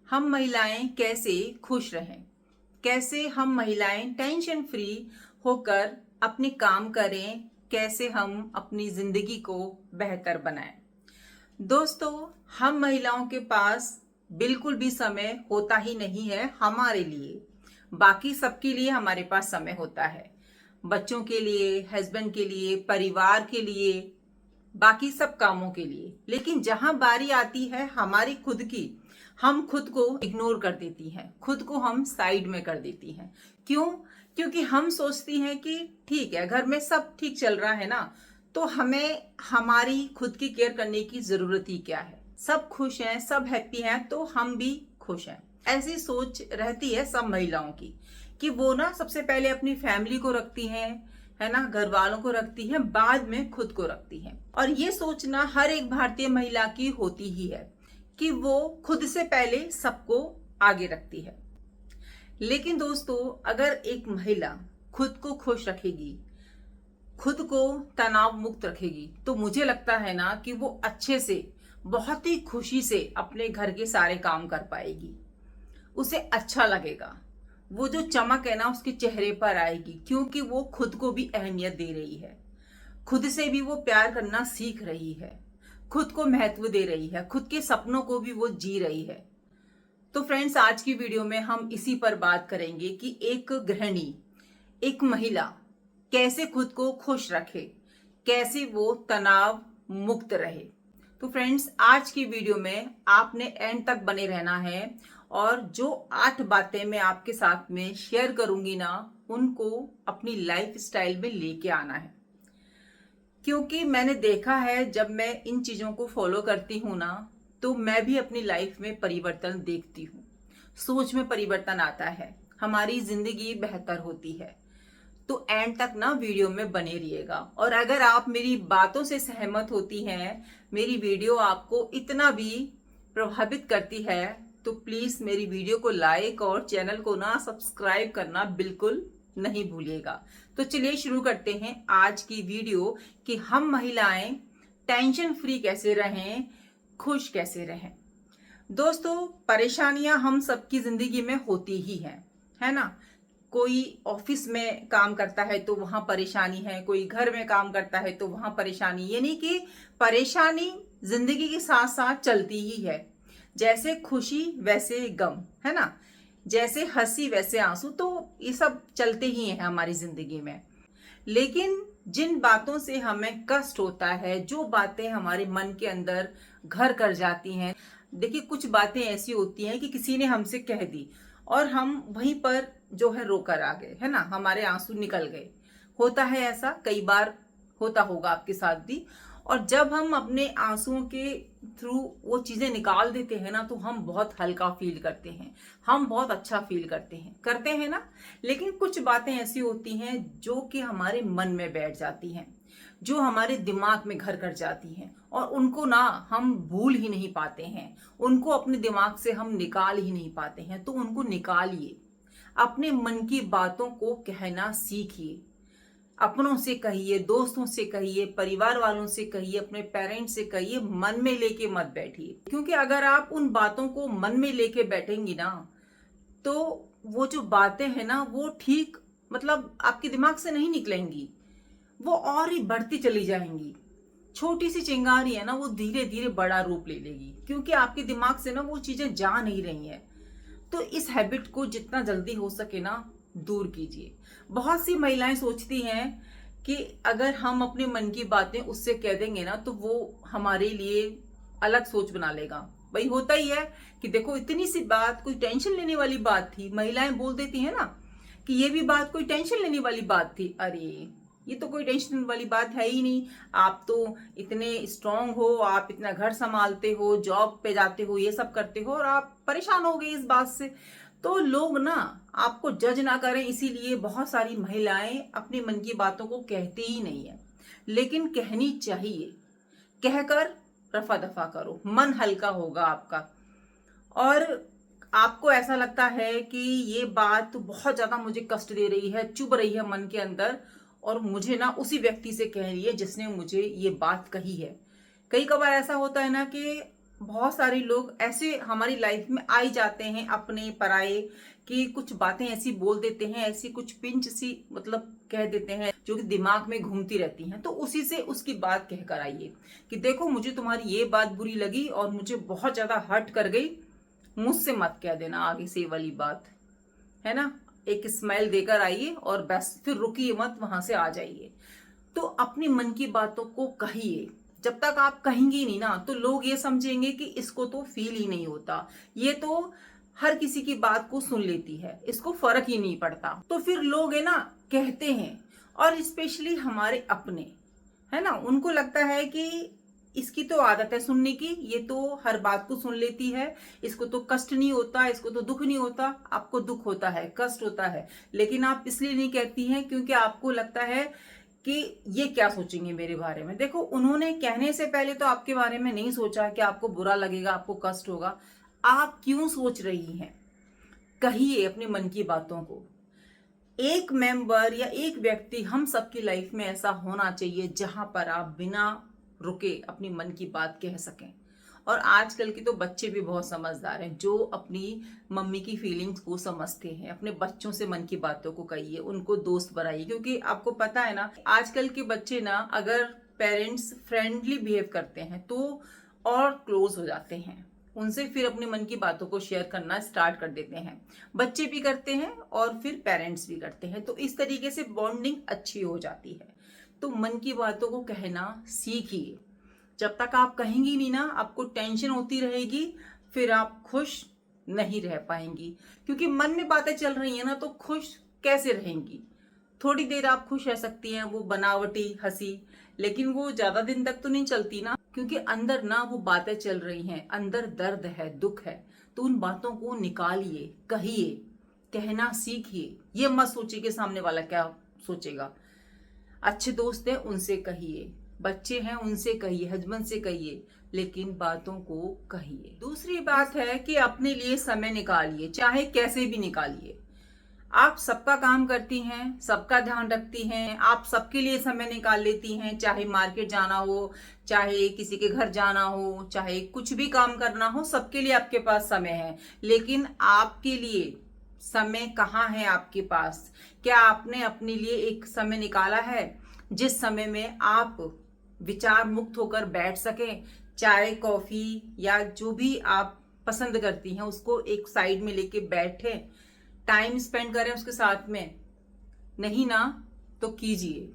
हम महिलाएं कैसे खुश रहें, कैसे हम महिलाएं टेंशन फ्री होकर अपने काम करें, कैसे हम अपनी जिंदगी को बेहतर बनाएं। दोस्तों, हम महिलाओं के पास बिल्कुल भी समय होता ही नहीं है हमारे लिए। बाकी सबके लिए हमारे पास समय होता है, बच्चों के लिए, हस्बैंड के लिए, परिवार के लिए, बाकी सब कामों के लिए। लेकिन जहां बारी आती है हमारी खुद की, हम खुद को इग्नोर कर देती हैं, खुद को हम साइड में कर देती हैं। क्यों? क्योंकि हम सोचती हैं कि ठीक है, घर में सब ठीक चल रहा है ना, तो हमें हमारी खुद की केयर करने की जरूरत ही क्या है। सब खुश हैं, सब हैप्पी हैं, तो हम भी खुश हैं। ऐसी सोच रहती है सब महिलाओं की कि वो ना सबसे पहले अपनी फैमिली को रखती हैं, है ना, घर वालों को रखती हैं, बाद में खुद को रखती हैं। और ये सोचना हर एक भारतीय महिला की होती ही है कि वो खुद से पहले सबको आगे रखती है। लेकिन दोस्तों, अगर एक महिला खुद को खुश रखेगी, खुद को तनाव मुक्त रखेगी, तो मुझे लगता है ना कि वो अच्छे से, बहुत ही खुशी से अपने घर के सारे काम कर पाएगी। उसे अच्छा लगेगा, वो जो चमक है ना उसके चेहरे पर आएगी, क्योंकि वो खुद को भी अहमियत दे रही है, खुद से भी वो प्यार करना सीख रही है, खुद को महत्व दे रही है, खुद के सपनों को भी वो जी रही है। तो फ्रेंड्स, आज की वीडियो में हम इसी पर बात करेंगे कि एक गृहिणी, एक महिला कैसे खुद को खुश रखे, कैसे वो तनाव मुक्त रहे। तो फ्रेंड्स, आज की वीडियो में आपने एंड तक बने रहना है, और जो 8 बातें मैं आपके साथ में शेयर करूंगी ना, उनको अपनी लाइफ स्टाइल में लेके आना है। क्योंकि मैंने देखा है, जब मैं इन चीजों को फॉलो करती हूँ ना, तो मैं भी अपनी लाइफ में परिवर्तन देखती हूँ, सोच में परिवर्तन आता है, हमारी जिंदगी बेहतर होती है। तो एंड तक ना वीडियो में बने रहिएगा। और अगर आप मेरी बातों से सहमत होती हैं, मेरी वीडियो आपको इतना भी प्रभावित करती है, तो प्लीज मेरी वीडियो को लाइक और चैनल को ना सब्सक्राइब करना बिल्कुल नहीं भूलिएगा। तो चलिए शुरू करते हैं आज की वीडियो कि हम महिलाएं टेंशन फ्री कैसे रहें, खुश कैसे रहें। दोस्तों, परेशानियां हम सबकी जिंदगी में होती ही हैं, है ना। कोई ऑफिस में काम करता है तो वहां परेशानी है, कोई घर में काम करता है तो वहां परेशानी, यानी कि परेशानी जिंदगी के साथ साथ चलती ही है। जैसे खुशी वैसे गम, है ना, जैसे हंसी वैसे आंसू, तो ये सब चलते ही हैं हमारी जिंदगी में। लेकिन जिन बातों से हमें कष्ट होता है, जो बातें हमारे मन के अंदर घर कर जाती हैं, देखिए कुछ बातें ऐसी होती हैं कि किसी ने हमसे कह दी और हम वहीं पर जो है रोकर आ गए, है ना, हमारे आंसू निकल गए। होता है ऐसा, कई बार होता होगा आपके साथ भी। और जब हम अपने आंसुओं के थ्रू वो चीजें निकाल देते हैं ना, तो हम बहुत हल्का फील करते हैं, हम बहुत अच्छा फील करते हैं ना। लेकिन कुछ बातें ऐसी होती हैं जो कि हमारे मन में बैठ जाती हैं, जो हमारे दिमाग में घर कर जाती हैं, और उनको ना हम भूल ही नहीं पाते हैं, उनको अपने दिमाग से हम निकाल ही नहीं पाते हैं। तो उनको निकालिए, अपने मन की बातों को कहना सीखिए, अपनों से कहिए, दोस्तों से कहिए, परिवार वालों से कहिए, अपने पेरेंट्स से कहिए, मन में लेके मत बैठिए। क्योंकि अगर आप उन बातों को मन में लेके बैठेंगी ना, तो वो जो बातें हैं ना, वो ठीक मतलब आपके दिमाग से नहीं निकलेंगी, वो और ही बढ़ती चली जाएंगी। छोटी सी चिंगारी है ना, वो धीरे धीरे बड़ा रूप ले लेगी, क्योंकि आपके दिमाग से ना वो चीजें जा नहीं रही हैं। तो इस हैबिट को जितना जल्दी हो सके ना दूर कीजिए। बहुत सी महिलाएं सोचती हैं कि अगर हम अपने मन की बातें उससे कह देंगे ना, तो वो हमारे लिए अलग सोच बना लेगा। भाई होता ही है कि देखो, इतनी सी बात कोई टेंशन लेने वाली बात थी, महिलाएं बोल देती है ना कि ये भी बात कोई टेंशन लेने वाली बात थी। अरे, ये तो कोई टेंशन वाली बात है ही नहीं, आप तो इतने स्ट्रांग हो, आप इतना घर संभालते हो, जॉब पे जाते हो, ये सब करते हो, और आप परेशान हो गए इस बात से। तो लोग ना आपको जज ना करें, इसीलिए बहुत सारी महिलाएं अपने मन की बातों को कहती ही नहीं है। लेकिन कहनी चाहिए, कहकर रफा दफा करो, मन हल्का होगा आपका। और आपको ऐसा लगता है कि ये बात बहुत ज्यादा मुझे कष्ट दे रही है, चुभ रही है मन के अंदर, और मुझे ना उसी व्यक्ति से कह रही है जिसने मुझे ये बात कही है। कई कबार ऐसा होता है ना कि बहुत सारे लोग ऐसे हमारी लाइफ में आ ही जाते हैं, अपने पराये, कि कुछ बातें ऐसी बोल देते हैं, ऐसी कुछ पिंच सी मतलब कह देते हैं जो कि दिमाग में घूमती रहती हैं। तो उसी से उसकी बात कह कर आइए कि देखो मुझे तुम्हारी ये बात बुरी लगी और मुझे बहुत ज्यादा हर्ट कर गई, मुझसे मत कह देना आगे से ये वाली बात, है ना। एक स्माइल देकर आइए और बस फिर रुकिए मत, वहां से आ जाइए। तो अपनी मन की बातों को कहिए। जब तक आप कहेंगे नहीं ना तो लोग ये समझेंगे कि इसको तो फील ही नहीं होता, ये तो हर किसी की बात को सुन लेती है, इसको फर्क ही नहीं पड़ता। तो फिर लोग है ना कहते हैं, और स्पेशली हमारे अपने, है ना, उनको लगता है कि इसकी तो आदत है सुनने की, ये तो हर बात को सुन लेती है, इसको तो कष्ट नहीं होता, इसको तो दुख नहीं होता। आपको दुख होता है, कष्ट होता है, लेकिन आप इसलिए नहीं कहती हैं क्योंकि आपको लगता है कि ये क्या सोचेंगे मेरे बारे में। देखो, उन्होंने कहने से पहले तो आपके बारे में नहीं सोचा कि आपको बुरा लगेगा, आपको कष्ट होगा। आप क्यों सोच रही हैं? कहिए अपने मन की बातों को। एक मेंबर या एक व्यक्ति हम सबकी लाइफ में ऐसा होना चाहिए जहां पर आप बिना रुके अपनी मन की बात कह सकें। और आजकल के तो बच्चे भी बहुत समझदार हैं, जो अपनी मम्मी की फीलिंग्स को समझते हैं। अपने बच्चों से मन की बातों को कहिए, उनको दोस्त बनाइए, क्योंकि आपको पता है ना आजकल के बच्चे ना अगर पेरेंट्स फ्रेंडली बिहेव करते हैं तो और क्लोज हो जाते हैं उनसे, फिर अपने मन की बातों को शेयर करना स्टार्ट कर देते हैं। बच्चे भी करते हैं और फिर पेरेंट्स भी करते हैं, तो इस तरीके से बॉन्डिंग अच्छी हो जाती है। तो मन की बातों को कहना सीखिए। जब तक आप कहेंगी नहीं ना, आपको टेंशन होती रहेगी, फिर आप खुश नहीं रह पाएंगी। क्योंकि मन में बातें चल रही हैं ना, तो खुश कैसे रहेंगी? थोड़ी देर आप खुश रह सकती हैं, वो बनावटी हंसी, लेकिन वो ज्यादा दिन तक तो नहीं चलती ना, क्योंकि अंदर ना वो बातें चल रही हैं, अंदर दर्द है, दुख है। तो उन बातों को निकालिए, कहिए, कहना सीखिए। ये मत सोचिए कि सामने वाला क्या सोचेगा। अच्छे दोस्त हैं उनसे कहिए, बच्चे हैं उनसे कहिए, हस्बैंड से कहिए, लेकिन बातों को कहिए। दूसरी बात है कि अपने लिए समय निकालिए, चाहे कैसे भी निकालिए। आप सबका काम करती हैं, सबका ध्यान रखती हैं, आप सबके लिए समय निकाल लेती हैं, चाहे मार्केट जाना हो, चाहे किसी के घर जाना हो, चाहे कुछ भी काम करना हो, सबके लिए आपके पास समय है। लेकिन आपके लिए समय कहाँ है आपके पास? क्या आपने अपने लिए एक समय निकाला है जिस समय में आप विचार मुक्त होकर बैठ सकें? चाय, कॉफी या जो भी आप पसंद करती हैं उसको एक साइड में लेके बैठे, टाइम स्पेंड करें उसके साथ में। नहीं ना तो कीजिए,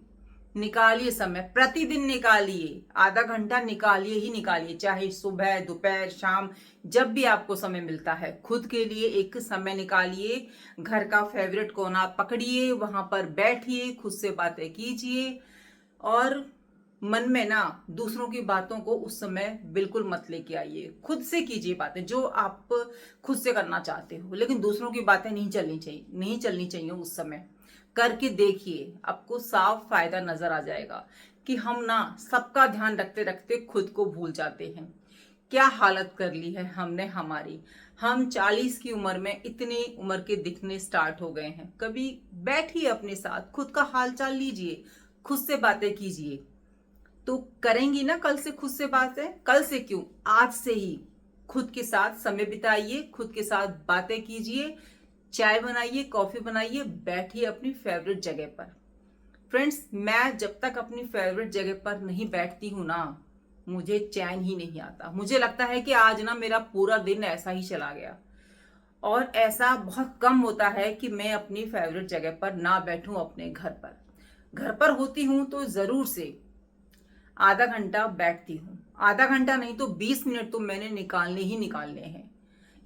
निकालिए समय, प्रतिदिन निकालिए, आधा घंटा निकालिए ही निकालिए, चाहे सुबह, दोपहर, शाम, जब भी आपको समय मिलता है खुद के लिए एक समय निकालिए। घर का फेवरेट कोना पकड़िए, वहां पर बैठिए, खुद से बातें कीजिए। और मन में ना दूसरों की बातों को उस समय बिल्कुल मत लेके आइए, खुद से कीजिए बातें जो आप खुद से करना चाहते हो, लेकिन दूसरों की बातें नहीं चलनी चाहिए उस समय। करके देखिए, आपको साफ फायदा नजर आ जाएगा कि हम ना सबका ध्यान रखते रखते खुद को भूल जाते हैं। क्या हालत कर ली है हमने हमारी। हम 40 की उम्र में इतनी उम्र के दिखने स्टार्ट हो गए हैं। कभी बैठिए अपने साथ, खुद का हाल चाल लीजिए, खुद से बातें कीजिए। तो करेंगी ना कल से खुद से बातें? कल से क्यों, आज से ही खुद के साथ समय बिताइए, खुद के साथ बातें कीजिए, चाय बनाइए, कॉफी बनाइए, बैठिए अपनी फेवरेट जगह पर। फ्रेंड्स, मैं जब तक अपनी फेवरेट जगह पर नहीं बैठती हूं ना, मुझे चैन ही नहीं आता। मुझे लगता है कि आज ना मेरा पूरा दिन ऐसा ही चला गया। और ऐसा बहुत कम होता है कि मैं अपनी फेवरेट जगह पर ना बैठूं अपने घर पर। घर पर होती हूं तो जरूर से आधा घंटा बैठती हूँ। आधा घंटा नहीं तो 20 मिनट तो मैंने निकालने ही निकालने हैं।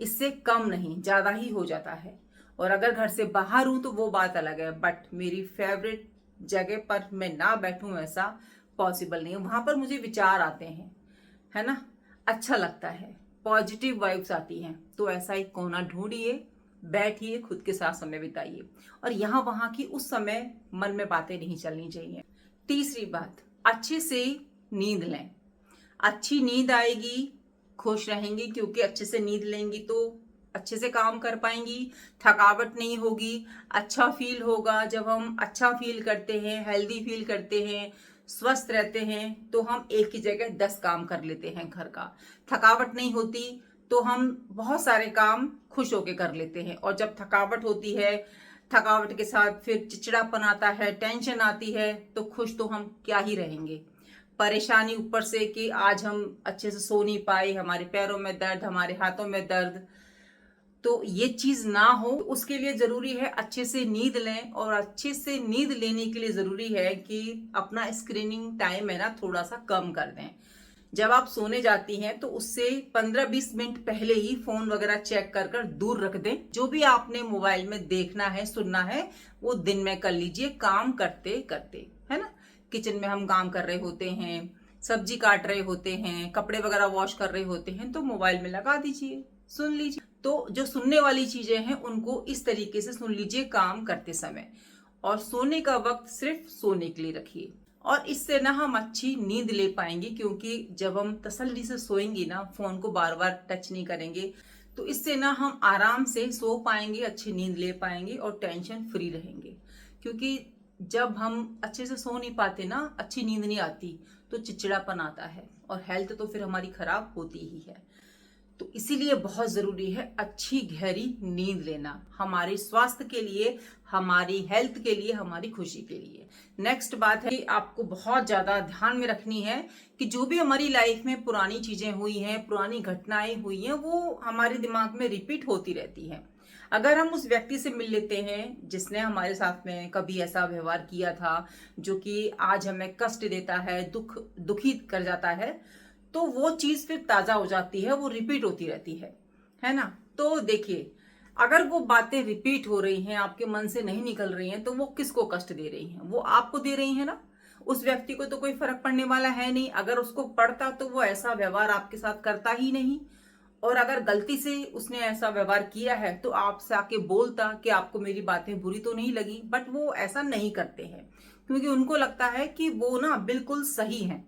इससे कम नहीं, ज्यादा ही हो जाता है। और अगर घर से बाहर हूं तो वो बात अलग है, बट मेरी फेवरेट जगह पर मैं ना बैठूं ऐसा पॉसिबल नहीं है। वहां पर मुझे विचार आते हैं, है ना, अच्छा लगता है, पॉजिटिव वाइब्स आती हैं। तो ऐसा एक कोना ढूंढिए, बैठिए, खुद के साथ समय बिताइए। और यहाँ वहां की उस समय मन में बातें नहीं चलनी चाहिए। तीसरी बात, अच्छे से नींद लें। अच्छी नींद आएगी, खुश रहेंगी, क्योंकि अच्छे से नींद लेंगी तो अच्छे से काम कर पाएंगी, थकावट नहीं होगी, अच्छा फील होगा। जब हम अच्छा फील करते हैं, हेल्दी फील करते हैं, स्वस्थ रहते हैं तो हम एक ही जगह 10 काम कर लेते हैं घर का। थकावट नहीं होती तो हम बहुत सारे काम खुश होके कर लेते हैं, और जब थकावट होती है, थकावट के साथ फिर चिड़चिड़ापन आता है, टेंशन आती है, तो खुश तो हम क्या ही रहेंगे। परेशानी ऊपर से कि आज हम अच्छे से सो नहीं पाए, हमारे पैरों में दर्द, हमारे हाथों में दर्द, तो ये चीज ना हो उसके लिए जरूरी है अच्छे से नींद लें। और अच्छे से नींद लेने के लिए जरूरी है कि अपना स्क्रीनिंग टाइम है ना थोड़ा सा कम कर दें। जब आप सोने जाती हैं तो उससे 15-20 मिनट पहले ही फोन वगैरह चेक कर कर दूर रख दें। जो भी आपने मोबाइल में देखना है, सुनना है, वो दिन में कर लीजिए काम करते करते, है ना। किचन में हम काम कर रहे होते हैं, सब्जी काट रहे होते हैं, कपड़े वगैरह वॉश कर रहे होते हैं, तो मोबाइल में लगा दीजिए, सुन लीजिए। तो जो सुनने वाली चीजें हैं उनको इस तरीके से सुन लीजिए काम करते समय, और सोने का वक्त सिर्फ सोने के लिए रखिए। और इससे ना हम अच्छी नींद ले पाएंगे, क्योंकि जब हम तसल्ली से सोएंगे ना, फोन को बार बार टच नहीं करेंगे, तो इससे ना हम आराम से सो पाएंगे, अच्छी नींद ले पाएंगे और टेंशन फ्री रहेंगे। क्योंकि जब हम अच्छे से सो नहीं पाते ना, अच्छी नींद नहीं आती, तो चिड़चिड़ापन आता है और हेल्थ तो फिर हमारी खराब होती ही है। तो इसीलिए बहुत जरूरी है अच्छी गहरी नींद लेना, हमारे स्वास्थ्य के लिए, हमारी हेल्थ के लिए, हमारी खुशी के लिए। नेक्स्ट बात है कि आपको बहुत ज्यादा ध्यान में रखनी है कि जो भी हमारी लाइफ में पुरानी चीजें हुई हैं, पुरानी घटनाएं हुई हैं, वो हमारे दिमाग में रिपीट होती रहती हैं। अगर हम उस व्यक्ति से मिल लेते हैं जिसने हमारे साथ में कभी ऐसा व्यवहार किया था जो कि आज हमें कष्ट देता है, दुखी कर जाता है, तो वो चीज फिर ताजा हो जाती है, वो रिपीट होती रहती है ना। तो देखिए, अगर वो बातें रिपीट हो रही हैं, आपके मन से नहीं निकल रही हैं, तो वो किसको कष्ट दे रही हैं? वो आपको दे रही है ना। उस व्यक्ति को तो कोई फर्क पड़ने वाला है नहीं। अगर उसको पड़ता तो वो ऐसा व्यवहार आपके साथ करता ही नहीं। और अगर गलती से उसने ऐसा व्यवहार किया है तो आपसे आके बोलता कि आपको मेरी बातें बुरी तो नहीं लगी, बट वो ऐसा नहीं करते हैं, क्योंकि उनको लगता है कि वो ना बिल्कुल सही है,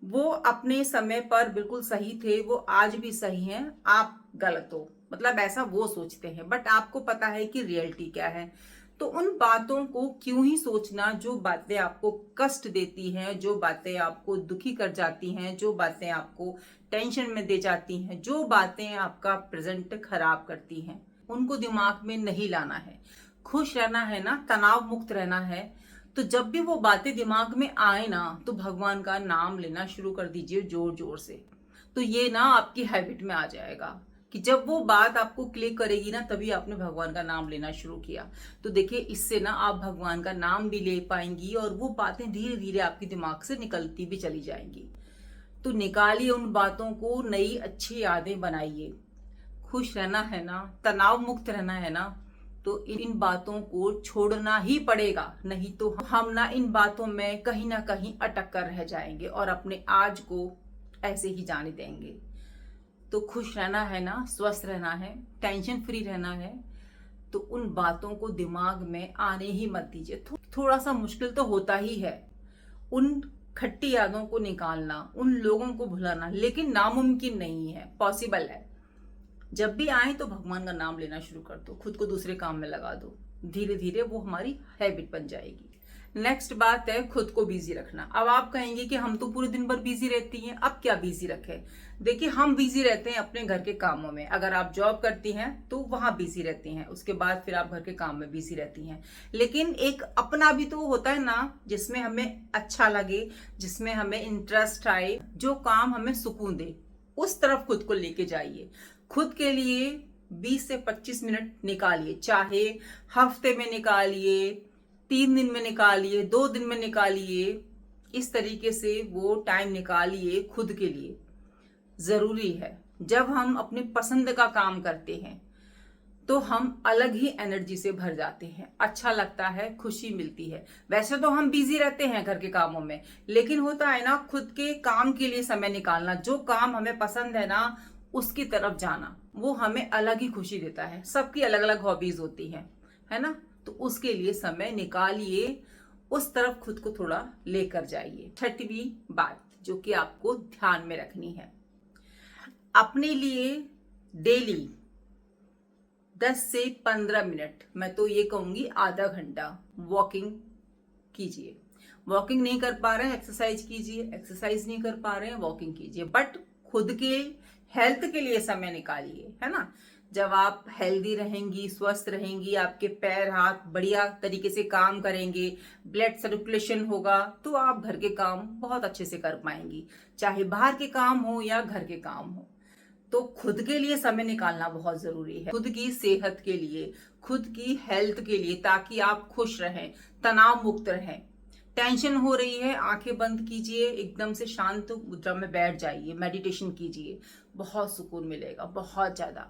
वो अपने समय पर बिल्कुल सही थे, वो आज भी सही हैं, आप गलत हो, मतलब ऐसा वो सोचते हैं। बट आपको पता है कि रियलिटी क्या है। तो उन बातों को क्यों ही सोचना, जो बातें आपको कष्ट देती हैं, जो बातें आपको दुखी कर जाती हैं, जो बातें आपको टेंशन में दे जाती हैं, जो बातें आपका प्रेजेंट खराब करती हैं, उनको दिमाग में नहीं लाना है। खुश रहना है ना, तनाव मुक्त रहना है। तो जब भी वो बातें दिमाग में आए ना, तो भगवान का नाम लेना शुरू कर दीजिए जोर जोर से। तो ये ना आपकी हैबिट में आ जाएगा कि जब वो बात आपको क्लिक करेगी ना, तभी आपने भगवान का नाम लेना शुरू किया। तो देखिए, इससे ना आप भगवान का नाम भी ले पाएंगी और वो बातें धीरे धीरे आपके दिमाग से निकलती भी चली जाएंगी। तो निकालिए उन बातों को, नई अच्छी यादें बनाइए। खुश रहना है ना, तनाव मुक्त रहना है ना, तो इन बातों को छोड़ना ही पड़ेगा। नहीं तो हम ना इन बातों में कहीं ना कहीं अटक कर रह जाएंगे और अपने आज को ऐसे ही जाने देंगे। तो खुश रहना है ना, स्वस्थ रहना है, टेंशन फ्री रहना है, तो उन बातों को दिमाग में आने ही मत दीजिए। थोड़ा सा मुश्किल तो होता ही है उन खट्टी यादों को निकालना, उन लोगों को भुलाना, लेकिन नामुमकिन नहीं है, पॉसिबल है। जब भी आए तो भगवान का नाम लेना शुरू कर दो, खुद को दूसरे काम में लगा दो, धीरे धीरे वो हमारी हैबिट बन जाएगी। नेक्स्ट बात है खुद को बिजी रखना। अब आप कहेंगे कि हम तो पूरे दिन भर बिजी रहती हैं, अब क्या बिजी रखें? देखिए, हम बिजी रहते हैं अपने घर के कामों में। अगर आप जॉब करती हैं तो वहां बिजी रहती हैं, उसके बाद फिर आप घर के काम में बिजी रहती हैं। लेकिन एक अपना भी तो होता है ना, जिसमें हमें अच्छा लगे, जिसमें हमें इंटरेस्ट आए, जो काम हमें सुकून दे, उस तरफ खुद को लेके जाइए। खुद के लिए 20 से 25 मिनट निकालिए, चाहे हफ्ते में निकालिए, 3 दिन में निकालिए, 2 दिन में निकालिए। इस तरीके से वो टाइम निकालिए खुद के लिए, जरूरी है। जब हम अपनी पसंद का काम करते हैं तो हम अलग ही एनर्जी से भर जाते हैं, अच्छा लगता है, खुशी मिलती है। वैसे तो हम बिजी रहते हैं घर के कामों में, लेकिन होता है ना खुद के काम के लिए समय निकालना, जो काम हमें पसंद है ना उसकी तरफ जाना, वो हमें अलग ही खुशी देता है। सबकी अलग अलग हॉबीज होती हैं, है ना। तो उसके लिए समय निकालिए, उस तरफ खुद को थोड़ा लेकर जाइए। 6वीं बात जो कि आपको ध्यान में रखनी है, अपने लिए डेली 10 से 15 मिनट, मैं तो ये कहूंगी आधा घंटा वॉकिंग कीजिए। वॉकिंग नहीं कर पा रहे हैं, एक्सरसाइज कीजिए, एक्सरसाइज नहीं कर पा रहे हैं, वॉकिंग कीजिए, बट खुद के हेल्थ के लिए समय निकालिए, है ना। जब आप हेल्दी रहेंगी, स्वस्थ रहेंगी, आपके पैर हाथ बढ़िया तरीके से काम करेंगे, ब्लड सर्कुलेशन होगा, तो आप घर के काम बहुत अच्छे से कर पाएंगी, चाहे बाहर के काम हो या घर के काम हो। तो खुद के लिए समय निकालना बहुत जरूरी है, खुद की सेहत के लिए, खुद की हेल्थ के लिए, ताकि आप खुश रहें, तनाव मुक्त रहें। टेंशन हो रही है, आंखें बंद कीजिए, एकदम से शांत मुद्रा में बैठ जाइए, मेडिटेशन कीजिए, बहुत सुकून मिलेगा, बहुत ज्यादा।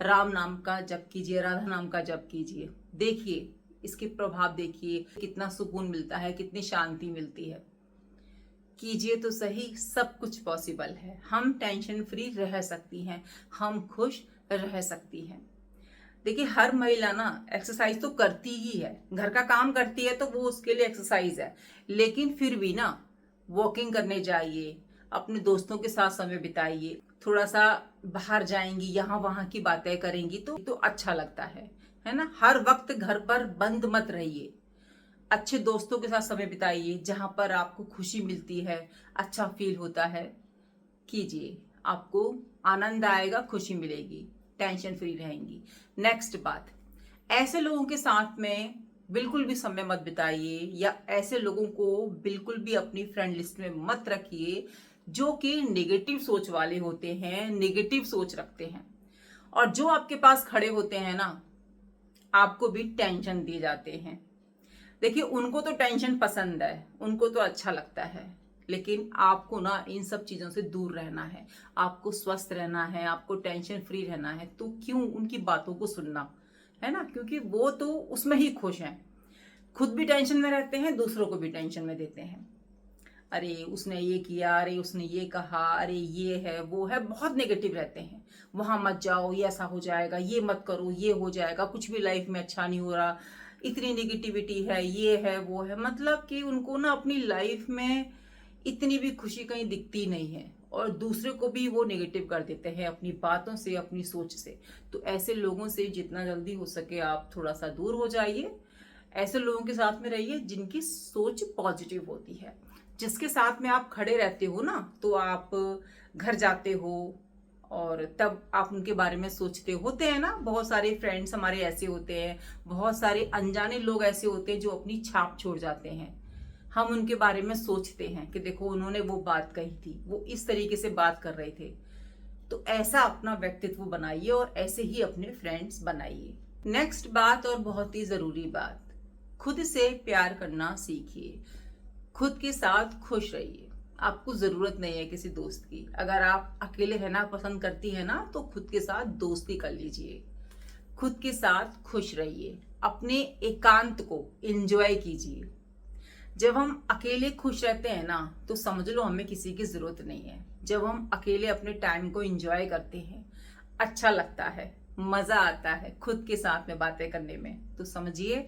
राम नाम का जप कीजिए, राधा नाम का जप कीजिए, देखिए इसके प्रभाव, देखिए कितना सुकून मिलता है, कितनी शांति मिलती है। कीजिए तो सही, सब कुछ पॉसिबल है। हम टेंशन फ्री रह सकती हैं, हम खुश रह सकती हैं। देखिए हर महिला ना एक्सरसाइज तो करती ही है, घर का काम करती है तो वो उसके लिए एक्सरसाइज है, लेकिन फिर भी ना वॉकिंग करने जाइए, अपने दोस्तों के साथ समय बिताइए, थोड़ा सा बाहर जाएंगी, यहाँ वहां की बातें करेंगी तो अच्छा लगता है ना। हर वक्त घर पर बंद मत रहिए, अच्छे दोस्तों के साथ समय बिताइए, जहां पर आपको खुशी मिलती है, अच्छा फील होता है, कीजिए, आपको आनंद आएगा, खुशी मिलेगी, टेंशन फ्री रहेंगी। नेक्स्ट बात, ऐसे लोगों के साथ में बिल्कुल भी समय मत बिताइए, या ऐसे लोगों को बिल्कुल भी अपनी फ्रेंड लिस्ट में मत रखिए जो कि नेगेटिव सोच वाले होते हैं, नेगेटिव सोच रखते हैं, और जो आपके पास खड़े होते हैं ना, आपको भी टेंशन दिए जाते हैं। देखिए उनको तो टेंशन पसंद है, उनको तो अच्छा लगता है, लेकिन आपको ना इन सब चीजों से दूर रहना है, आपको स्वस्थ रहना है, आपको टेंशन फ्री रहना है। तो क्यों उनकी बातों को सुनना, है ना, क्योंकि वो तो उसमें ही खुश हैं, खुद भी टेंशन में रहते हैं, दूसरों को भी टेंशन में देते हैं। अरे उसने ये किया, अरे उसने ये कहा, अरे ये है वो है, बहुत नेगेटिव रहते हैं। वहां मत जाओ, ये ऐसा हो जाएगा, ये मत करो, ये हो जाएगा, कुछ भी लाइफ में अच्छा नहीं हो रहा, इतनी निगेटिविटी है, ये है वो है। मतलब कि उनको ना अपनी लाइफ में इतनी भी खुशी कहीं दिखती नहीं है, और दूसरे को भी वो नेगेटिव कर देते हैं अपनी बातों से, अपनी सोच से। तो ऐसे लोगों से जितना जल्दी हो सके आप थोड़ा सा दूर हो जाइए, ऐसे लोगों के साथ में रहिए जिनकी सोच पॉजिटिव होती है, जिसके साथ में आप खड़े रहते हो ना, तो आप घर जाते हो और तब आप उनके बारे में सोचते होते हैं ना। बहुत सारे फ्रेंड्स हमारे ऐसे होते हैं, बहुत सारे अनजाने लोग ऐसे होते हैं जो अपनी छाप छोड़ जाते हैं। हम उनके बारे में सोचते हैं कि देखो उन्होंने वो बात कही थी, वो इस तरीके से बात कर रहे थे। तो ऐसा अपना व्यक्तित्व बनाइए और ऐसे ही अपने फ्रेंड्स बनाइए। नेक्स्ट बात और बहुत ही जरूरी बात, खुद से प्यार करना सीखिए, खुद के साथ खुश रहिए। आपको जरूरत नहीं है किसी दोस्त की, अगर आप अकेले रहना पसंद करती है ना, तो खुद के साथ दोस्ती कर लीजिए, खुद के साथ खुश रहिए, अपने एकांत को एंजॉय कीजिए। जब हम अकेले खुश रहते हैं ना, तो समझ लो हमें किसी की जरूरत नहीं है। जब हम अकेले अपने टाइम को एंजॉय करते हैं, अच्छा लगता है, मजा आता है खुद के साथ में बातें करने में, तो समझिए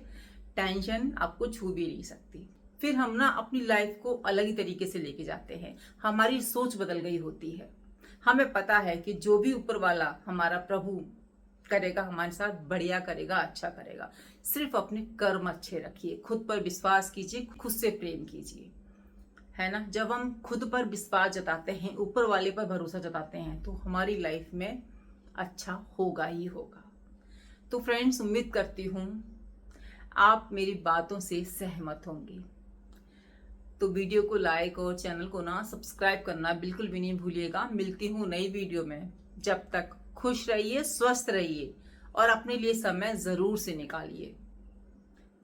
टेंशन आपको छू भी नहीं सकती। फिर हम ना अपनी लाइफ को अलग ही तरीके से लेके जाते हैं, हमारी सोच बदल गई होती है। हमें पता है कि जो भी ऊपर वाला हमारा प्रभु करेगा हमारे साथ, बढ़िया करेगा, अच्छा करेगा। सिर्फ अपने कर्म अच्छे रखिए, खुद पर विश्वास कीजिए, खुद से प्रेम कीजिए, है ना। जब हम खुद पर विश्वास जताते हैं, ऊपर वाले पर भरोसा जताते हैं, तो हमारी लाइफ में अच्छा होगा ही होगा। तो फ्रेंड्स, उम्मीद करती हूँ आप मेरी बातों से सहमत होंगे। तो वीडियो को लाइक और चैनल को ना सब्सक्राइब करना बिल्कुल भी नहीं भूलिएगा। मिलती हूँ नई वीडियो में, जब तक खुश रहिए, स्वस्थ रहिए, और अपने लिए समय जरूर से निकालिए।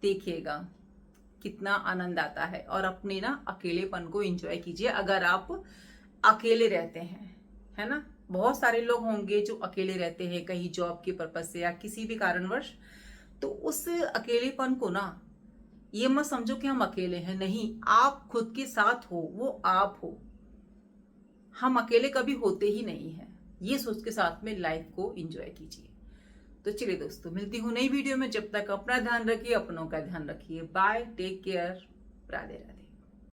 देखिएगा कितना आनंद आता है, और अपने ना अकेलेपन को एंजॉय कीजिए अगर आप अकेले रहते हैं, है ना। बहुत सारे लोग होंगे जो अकेले रहते हैं, कहीं जॉब के पर्पज से या किसी भी कारणवश। तो उस अकेलेपन को ना ये मत समझो कि हम अकेले हैं, नहीं, आप खुद के साथ हो, वो आप हो। हम अकेले कभी होते ही नहीं हैं, ये सोच के साथ में लाइफ को एंजॉय कीजिए। तो चलिए दोस्तों, मिलती हूँ नई वीडियो में, जब तक अपना ध्यान रखिए, अपनों का ध्यान रखिए। Bye, take care, Radhe Radhe.